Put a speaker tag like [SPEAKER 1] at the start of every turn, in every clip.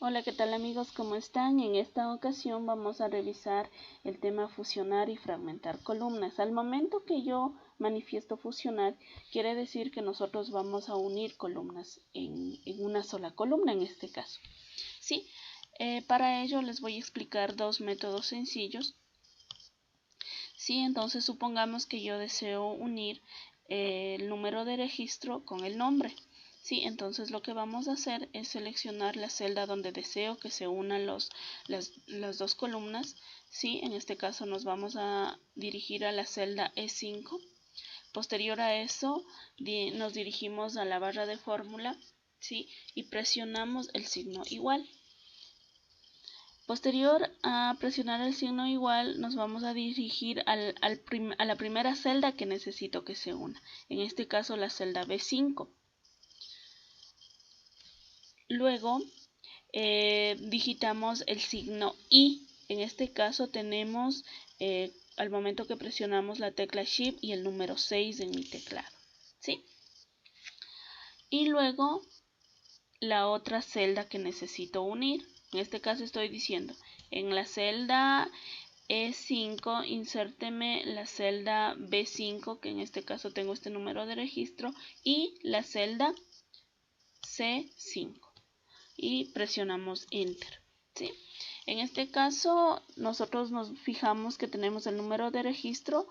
[SPEAKER 1] Hola, ¿qué tal amigos? ¿Cómo están? En esta ocasión vamos a revisar el tema fusionar y fragmentar columnas. Al momento que yo manifiesto fusionar, quiere decir que nosotros vamos a unir columnas en una sola columna en este caso. ¿Sí? Para ello les voy a explicar dos métodos sencillos. ¿Sí? Entonces supongamos que yo deseo unir el número de registro con el nombre. Sí, entonces lo que vamos a hacer es seleccionar la celda donde deseo que se unan las dos columnas. Sí, en este caso nos vamos a dirigir a la celda E5. Posterior a eso nos dirigimos a la barra de fórmula, ¿sí? Y presionamos el signo igual. Posterior a presionar el signo igual, nos vamos a dirigir a la primera celda que necesito que se una. En este caso la celda B5. Luego digitamos el signo I. En este caso tenemos al momento que presionamos la tecla Shift y el número 6 en mi teclado, ¿sí? Y luego la otra celda que necesito unir. En este caso estoy diciendo, en la celda E5 insérteme la celda B5, que en este caso tengo este número de registro, y la celda C5. Y presionamos Enter, ¿sí? En este caso nosotros nos fijamos que tenemos el número de registro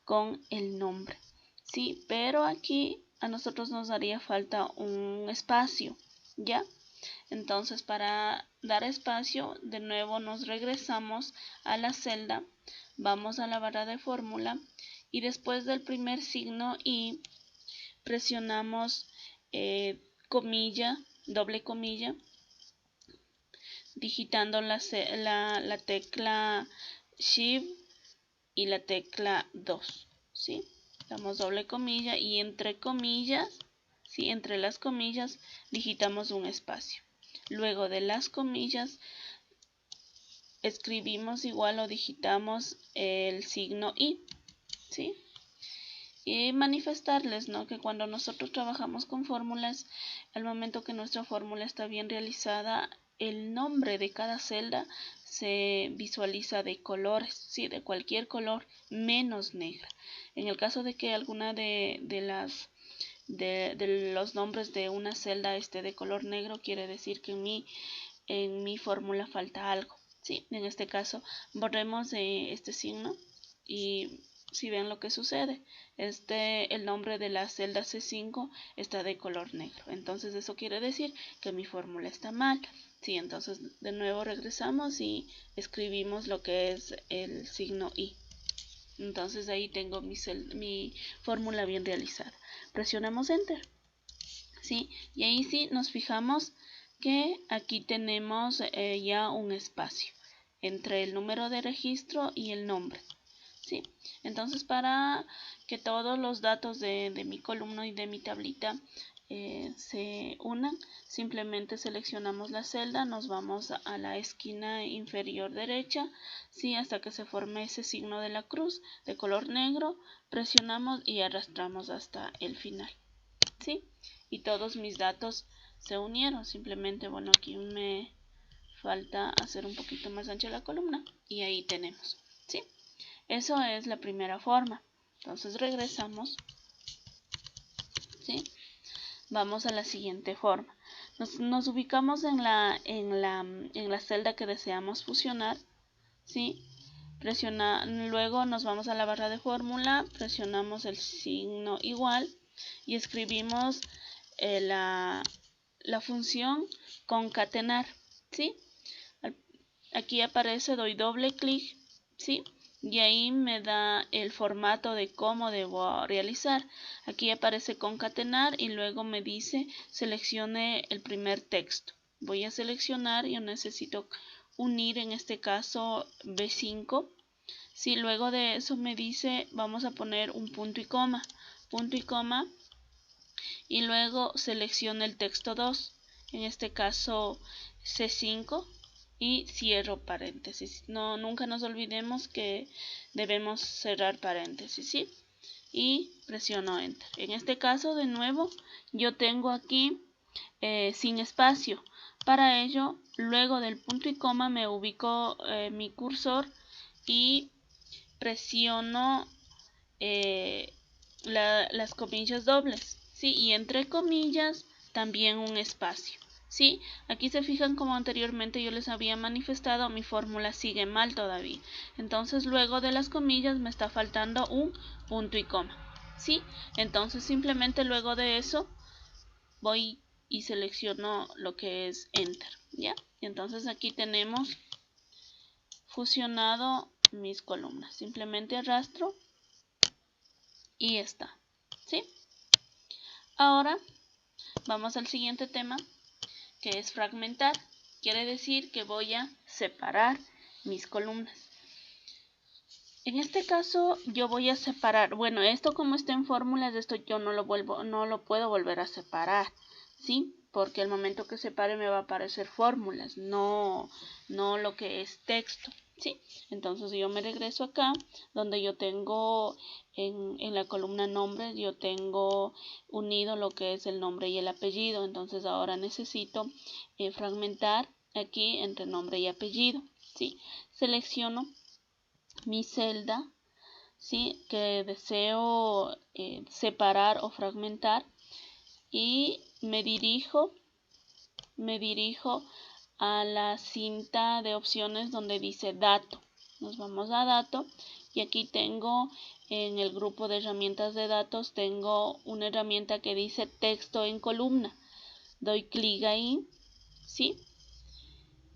[SPEAKER 1] con el nombre, ¿sí? Pero aquí a nosotros nos haría falta un espacio, ¿ya? Entonces para dar espacio de nuevo nos regresamos a la celda, vamos a la barra de fórmula y después del primer signo y presionamos comilla, doble comilla, digitando la tecla Shift y la tecla 2, ¿sí? Damos doble comilla y entre comillas, ¿sí? Entre las comillas digitamos un espacio. Luego de las comillas escribimos igual o digitamos el signo I, ¿sí? Y manifestarles, ¿no?, que cuando nosotros trabajamos con fórmulas, al momento que nuestra fórmula está bien realizada, el nombre de cada celda se visualiza de colores, ¿sí? De cualquier color menos negra. En el caso de que alguna de los nombres de una celda esté de color negro, quiere decir que en mi fórmula falta algo, ¿sí? En este caso borremos este signo y si ven lo que sucede, el nombre de la celda C5 está de color negro, entonces eso quiere decir que mi fórmula está mal, ¿sí? Entonces de nuevo regresamos y escribimos lo que es el signo I. Entonces ahí tengo mi fórmula bien realizada. Presionamos Enter, ¿sí? Y ahí sí nos fijamos que aquí tenemos ya un espacio entre el número de registro y el nombre, ¿sí? Entonces para que todos los datos de mi columna y de mi tablita se unan, simplemente seleccionamos la celda, nos vamos a la esquina inferior derecha, ¿sí? Hasta que se forme ese signo de la cruz de color negro, presionamos y arrastramos hasta el final, ¿sí? Y todos mis datos se unieron. Simplemente, bueno, aquí me falta hacer un poquito más ancha la columna y ahí tenemos, ¿sí? Eso es la primera forma. Entonces regresamos, ¿sí? Vamos a la siguiente forma. Nos ubicamos en la celda que deseamos fusionar, ¿sí? Luego nos vamos a la barra de fórmula, presionamos el signo igual y escribimos la función concatenar, ¿sí? Aquí aparece, doy doble clic, ¿sí? Y ahí me da el formato de cómo debo realizar. Aquí aparece concatenar y luego me dice seleccione el primer texto. Voy a seleccionar, yo necesito unir en este caso B5. Sí, luego de eso me dice vamos a poner un punto y coma, y luego selecciono el texto 2, en este caso C5, y cierro paréntesis. Nunca nos olvidemos que debemos cerrar paréntesis, ¿sí? Y presiono Enter. En este caso, de nuevo, yo tengo aquí sin espacio, Para ello, luego del punto y coma me ubico mi cursor y presiono las comillas dobles, ¿sí? Y entre comillas también un espacio, ¿sí? Aquí se fijan como anteriormente yo les había manifestado, mi fórmula sigue mal todavía. Entonces luego de las comillas me está faltando un punto y coma, ¿sí? Entonces simplemente luego de eso voy y selecciono lo que es Enter, ¿ya? Y entonces aquí tenemos fusionado mis columnas. Simplemente arrastro y está, ¿sí? Ahora vamos al siguiente tema, que es fragmentar. Quiere decir que voy a separar mis columnas. En este caso yo voy a separar, bueno, esto como está en fórmulas, esto yo no lo puedo volver a separar, ¿sí? Porque al momento que separe me va a aparecer fórmulas, no lo que es texto, ¿sí? Entonces yo me regreso acá, donde yo tengo en la columna nombres, yo tengo unido lo que es el nombre y el apellido. Entonces ahora necesito fragmentar aquí entre nombre y apellido, ¿sí? Selecciono mi celda, ¿sí? Que deseo separar o fragmentar y me dirijo a la cinta de opciones donde dice dato. Nos vamos a dato y aquí tengo en el grupo de herramientas de datos, tengo una herramienta que dice texto en columna. Doy clic ahí, ¿sí?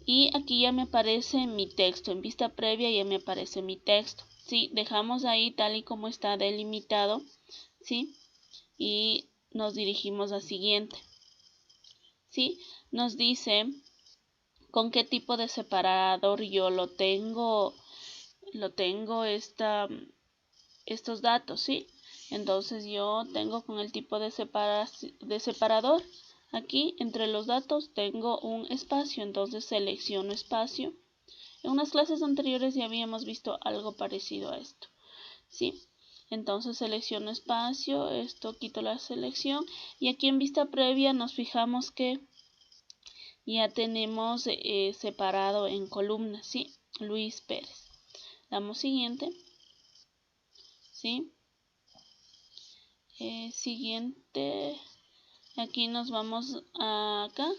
[SPEAKER 1] Y aquí ya me aparece mi texto. En vista previa ya me aparece mi texto, ¿sí? Dejamos ahí tal y como está delimitado, ¿sí? Y nos dirigimos a siguiente, ¿sí? Nos dice con qué tipo de separador yo lo tengo estos datos, ¿sí? Entonces yo tengo con el tipo de separador. Aquí entre los datos tengo un espacio, entonces selecciono espacio. En unas clases anteriores ya habíamos visto algo parecido a esto, ¿sí? Entonces selecciono espacio, esto quito la selección y aquí en vista previa nos fijamos que ya tenemos separado en columnas, ¿sí? Luis Pérez. Damos siguiente, ¿sí? Siguiente, aquí nos vamos acá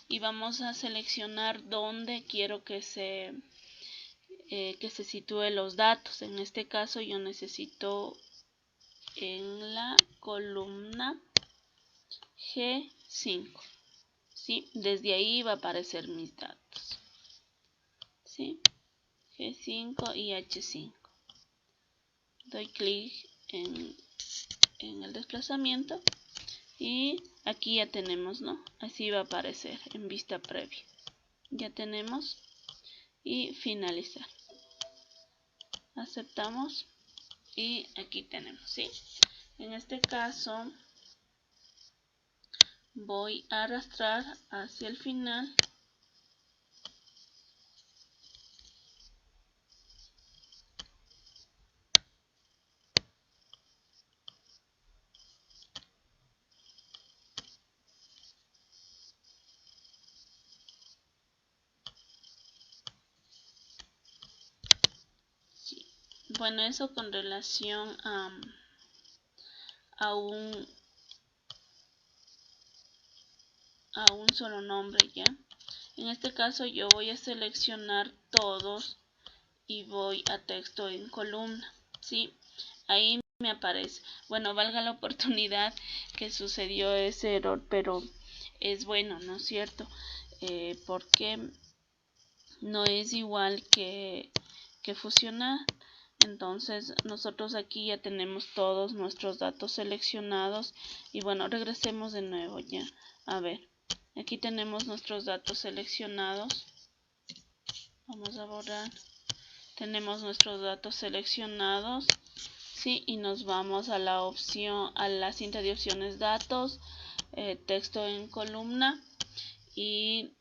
[SPEAKER 1] y vamos a seleccionar dónde quiero que se sitúe los datos. En este caso yo necesito en la columna G5, ¿sí? Desde ahí va a aparecer mis datos, ¿sí? G5 y H5. Doy clic en el desplazamiento y aquí ya tenemos, ¿no? Así va a aparecer en vista previa. Ya tenemos y finalizar. Aceptamos y aquí tenemos, ¿sí? En este caso voy a arrastrar hacia el final sí. Bueno, eso con relación a un solo nombre, ¿ya? En este caso yo voy a seleccionar todos y voy a texto en columna, ¿sí? Ahí me aparece. Bueno, valga la oportunidad que sucedió ese error, pero es bueno, ¿no es cierto? Porque no es igual que fusionar. Entonces nosotros aquí ya tenemos todos nuestros datos seleccionados y bueno, regresemos de nuevo ya. A ver, aquí tenemos nuestros datos seleccionados. Vamos a borrar. Tenemos nuestros datos seleccionados, ¿sí? Y nos vamos a la opción, a la cinta de opciones datos, texto en columna y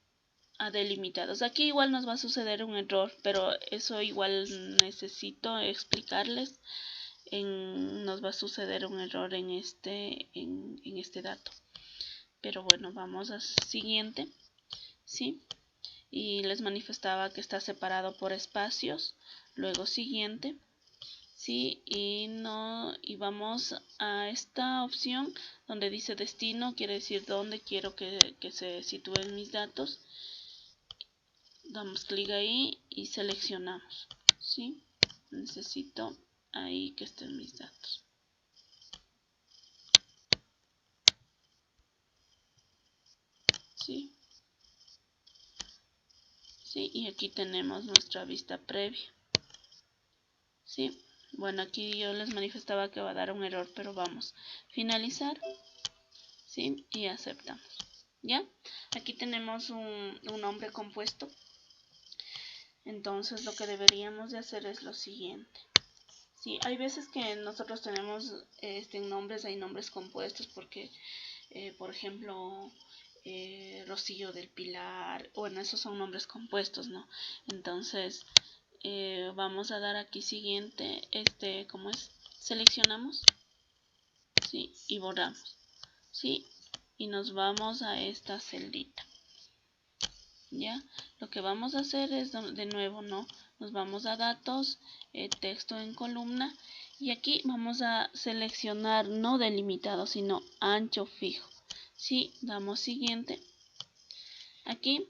[SPEAKER 1] a delimitados. Aquí igual nos va a suceder un error, pero eso igual necesito explicarles. Nos va a suceder un error en este dato. Pero bueno, vamos a siguiente. ¿sí? Y les manifestaba que está separado por espacios. Luego siguiente, ¿sí? Y vamos a esta opción donde dice destino, quiere decir dónde quiero que se sitúen mis datos. Damos clic ahí y seleccionamos, ¿sí? Necesito ahí que estén mis datos. ¿Sí? ¿Sí? Y aquí tenemos nuestra vista previa. ¿Sí? Bueno, aquí yo les manifestaba que va a dar un error, pero vamos. Finalizar. ¿Sí? Y aceptamos. ¿Ya? Aquí tenemos un nombre compuesto. Entonces lo que deberíamos de hacer es lo siguiente. Sí, hay veces que nosotros tenemos nombres, hay nombres compuestos porque, por ejemplo, Rocío del Pilar, bueno, esos son nombres compuestos, ¿no? Entonces, vamos a dar aquí siguiente, ¿cómo es? Seleccionamos, ¿sí? Y borramos, ¿sí? Y nos vamos a esta celdita. ¿Ya? Lo que vamos a hacer es de nuevo, ¿no? Nos vamos a datos, texto en columna y aquí vamos a seleccionar no delimitado sino ancho fijo. Si damos siguiente, aquí,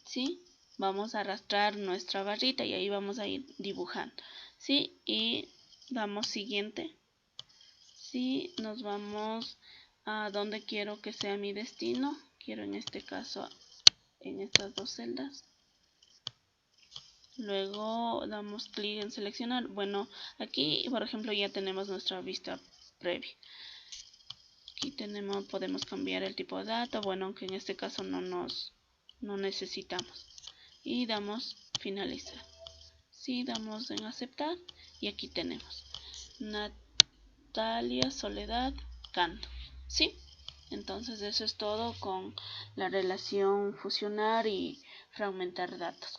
[SPEAKER 1] ¿sí? Vamos a arrastrar nuestra barrita y ahí vamos a ir dibujando, ¿sí? Y damos siguiente, ¿sí? Nos vamos a donde quiero que sea mi destino. Quiero en este caso en estas dos celdas. Luego damos clic en seleccionar. Bueno, aquí por ejemplo ya tenemos nuestra vista previa. Aquí podemos cambiar el tipo de datos. Bueno, aunque en este caso no necesitamos. Y damos finalizar. Sí, damos en aceptar. Y aquí tenemos Natalia Soledad Canto. ¿Sí? Entonces eso es todo con la relación fusionar y fragmentar datos.